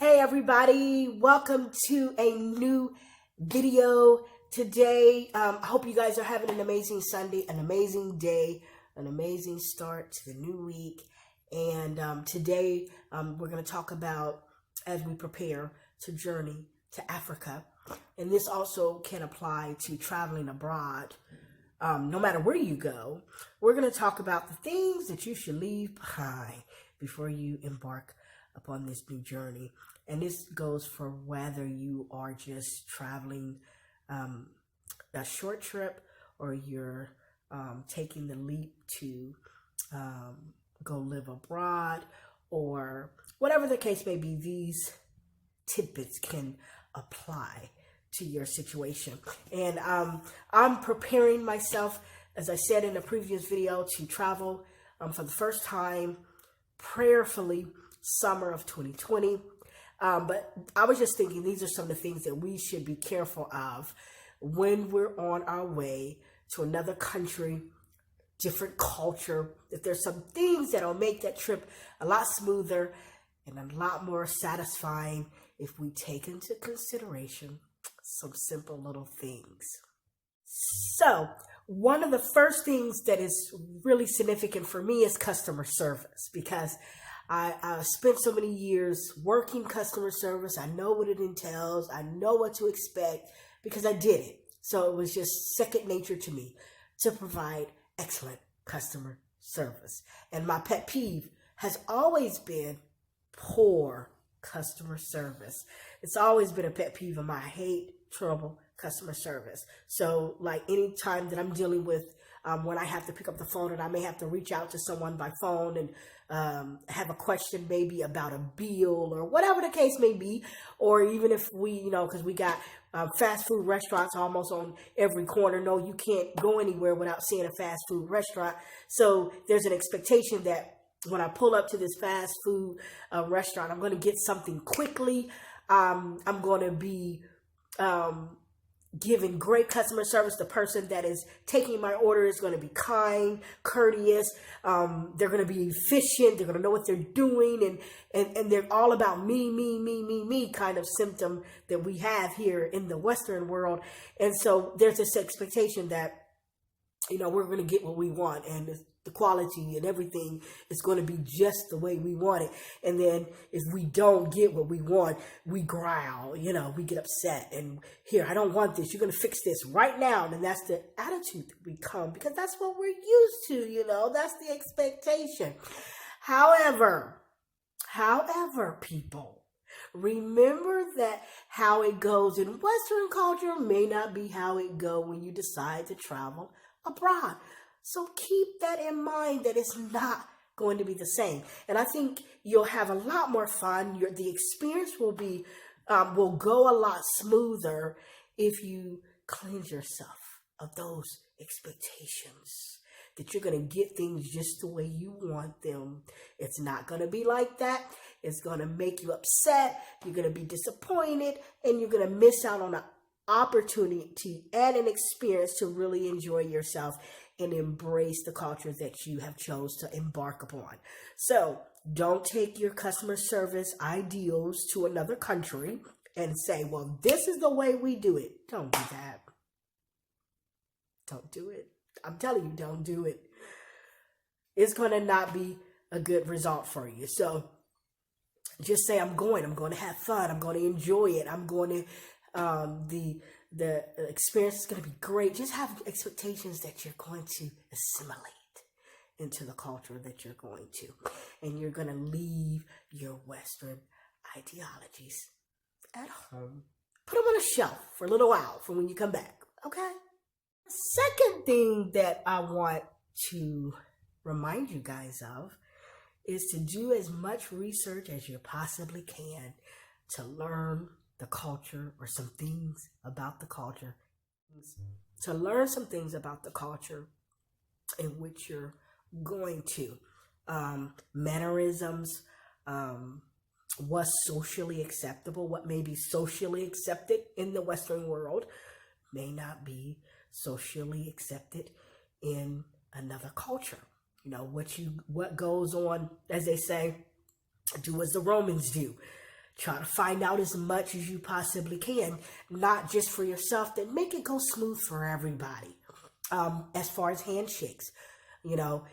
Hey everybody, welcome to a new video today. I hope you guys are having an amazing Sunday, an amazing day, an amazing start to the new week. And today we're going to talk about as we prepare to journey to Africa. And this also can apply to traveling abroad. No matter where you go, we're going to talk about the things that you should leave behind before you embark upon this new journey. And this goes for whether you are just traveling a short trip or you're taking the leap to go live abroad, or whatever the case may be. These tidbits can apply to your situation. And I'm preparing myself, as I said in a previous video, to travel for the first time, prayerfully, summer of 2020. But I was just thinking these are some of the things that we should be careful of when we're on our way to another country, different culture. That there's some things that'll make that trip a lot smoother and a lot more satisfying if we take into consideration some simple little things. So one of the first things that is really significant for me is customer service, because I spent so many years working customer service. I know what it entails. I know what to expect because I did it. So it was just second nature to me to provide excellent customer service. And my pet peeve has always been poor customer service. It's always been a pet peeve of mine. I hate trouble customer service. So like any time that I'm dealing with when I have to pick up the phone and I may have to reach out to someone by phone and have a question maybe about a bill or whatever the case may be, or even if we, because we got fast food restaurants almost on every corner. No, you can't go anywhere without seeing a fast food restaurant. So there's an expectation that when I pull up to this fast food restaurant, I'm going to get something quickly. I'm going to be giving great customer service. The person that is taking my order is going to be kind, courteous. They're going to be efficient. They're going to know what they're doing. And they're all about me kind of symptom that we have here in the Western world. And so there's this expectation that, we're going to get what we want, and the quality and everything is going to be just the way we want it. And then if we don't get what we want, we growl, we get upset. And here, I don't want this. You're going to fix this right now. And that's the attitude that we come, because that's what we're used to, that's the expectation. However, people, remember that how it goes in Western culture may not be how it goes when you decide to travel abroad. So keep that in mind, that it's not going to be the same. And I think you'll have a lot more fun. The experience will go a lot smoother if you cleanse yourself of those expectations, that you're going to get things just the way you want them. It's not going to be like that. It's going to make you upset. You're going to be disappointed, and you're going to miss out on an opportunity and an experience to really enjoy yourself and embrace the culture that you have chose to embark upon. So don't take your customer service ideals to another country and say, well, this is the way we do it. Don't do that. Don't do it. I'm telling you, don't do it. It's going to not be a good result for you. So just say, I'm going to have fun. I'm going to enjoy it. I'm going to, the experience is going to be great. Just have expectations that you're going to assimilate into the culture that you're going to. And you're going to leave your Western ideologies at home. Put them on a shelf for a little while for when you come back. Okay? Second thing that I want to remind you guys of is to do as much research as you possibly can to learn the culture, or some things about the culture, to learn some things about the culture in which you're going to. Mannerisms, what's socially acceptable, what may be socially accepted in the Western world may not be socially accepted in another culture. What goes on, as they say, do as the Romans do. Try to find out as much as you possibly can, not just for yourself, then make it go smooth for everybody. As far as handshakes, you know,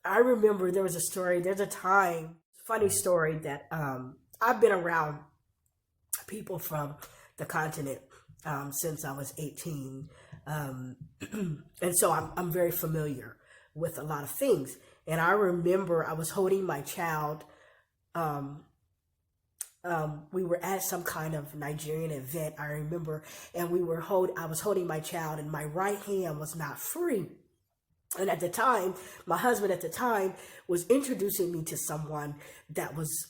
I remember there's a time, funny story that I've been around people from the continent since I was 18. And so I'm very familiar with a lot of things. And I remember I was holding my child. We were at some kind of Nigerian event, I remember, and I was holding my child, and my right hand was not free. And at the time, my husband at the time was introducing me to someone that was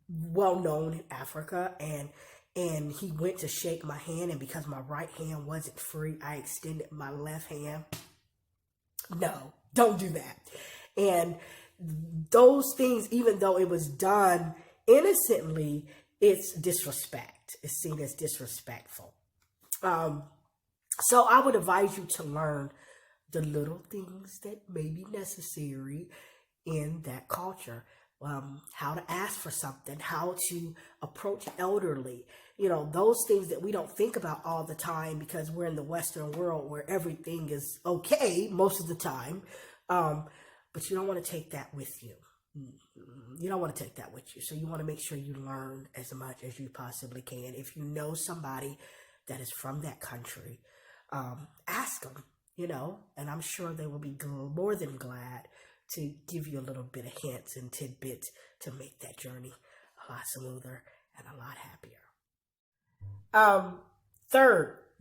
well known in Africa, and he went to shake my hand, and because my right hand wasn't free, I extended my left hand. No, don't do that. And those things, even though it was done innocently, it's disrespect. It's seen as disrespectful. So I would advise you to learn the little things that may be necessary in that culture. How to ask for something, how to approach elderly, those things that we don't think about all the time because we're in the Western world where everything is okay most of the time. But you don't want to take that with you. You don't want to take that with you. So you want to make sure you learn as much as you possibly can. If you know somebody that is from that country, ask them, and I'm sure they will be more than glad to give you a little bit of hints and tidbits to make that journey a lot smoother and a lot happier.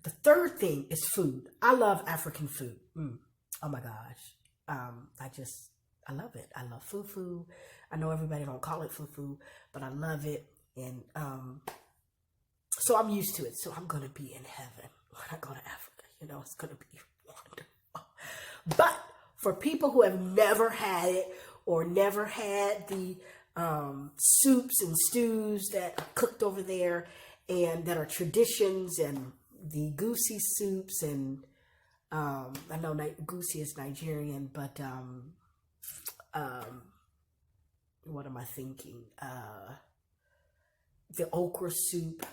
The third thing is food. I love African food. Oh my gosh. I love it. I love fufu. I know everybody don't call it fufu, but I love it. And so I'm used to it. So I'm going to be in heaven when I go to Africa. It's going to be wonderful. But for people who have never had it or never had the soups and stews that are cooked over there and that are traditions, and the goosey soups, and I know goosey is Nigerian, but what am I thinking? The okra soup.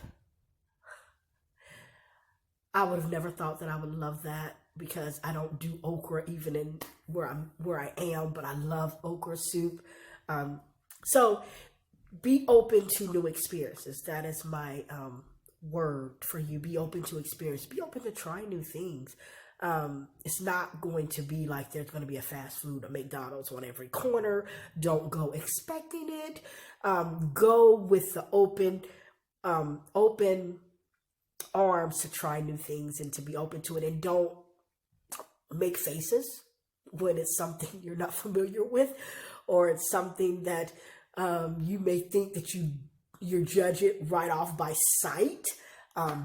I would have never thought that I would love that because I don't do okra even in where I am, but I love okra soup. So be open to new experiences. That is my word for you. Be open to experience. Be open to try new things. It's not going to be like there's going to be a fast food or McDonald's on every corner. Don't go expecting it. Go with the open arms to try new things and to be open to it, and don't make faces when it's something you're not familiar with, or it's something that you may think that you judge it right off by sight.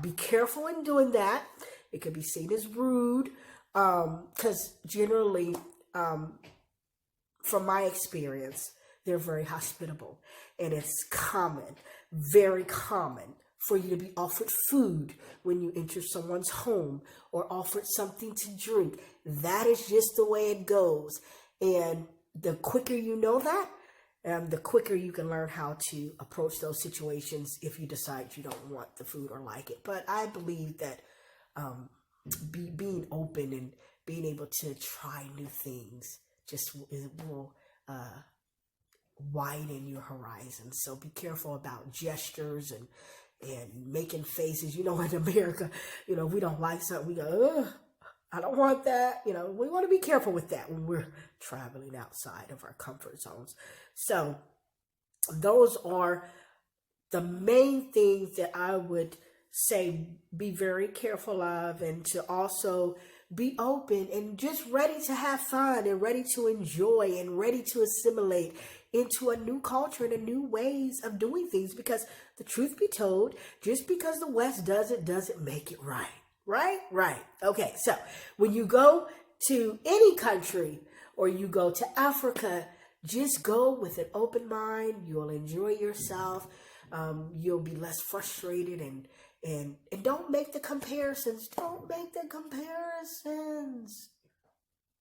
Be careful in doing that. It could be seen as rude, because generally, from my experience, they're very hospitable, and it's common, very common, for you to be offered food when you enter someone's home, or offered something to drink. That is just the way it goes. And the quicker you know that, the quicker you can learn how to approach those situations if you decide you don't want the food or like it. But I believe that being open and being able to try new things just will widen your horizons. So be careful about gestures and making faces. In America, we don't like something, we go, ugh, I don't want that. We want to be careful with that when we're traveling outside of our comfort zones. So those are the main things that I would say be very careful of, and to also be open and just ready to have fun and ready to enjoy and ready to assimilate into a new culture and a new ways of doing things. Because the truth be told, just because the West does it doesn't make it right. Right. Okay, so when you go to any country or you go to Africa, just go with an open mind. You'll enjoy yourself. You'll be less frustrated, and don't make the comparisons. Don't make the comparisons.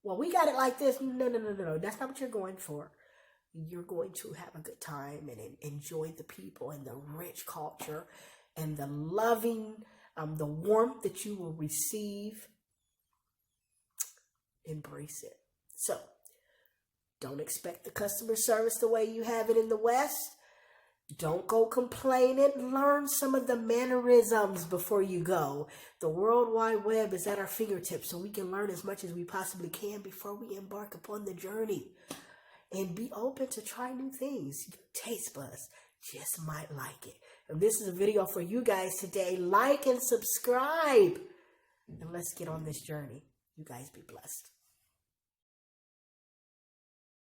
Well, we got it like this. No. That's not what you're going for. you're going to have a good time and enjoy the people and the rich culture and the loving, the warmth that you will receive. Embrace it. So, don't expect the customer service the way you have it in the West. Don't go complaining. Learn some of the mannerisms before you go. The World Wide Web is at our fingertips, so we can learn as much as we possibly can before we embark upon the journey. And be open to try new things. Your taste buds just might like it. And this is a video for you guys today. Like and subscribe. And let's get on this journey. You guys be blessed.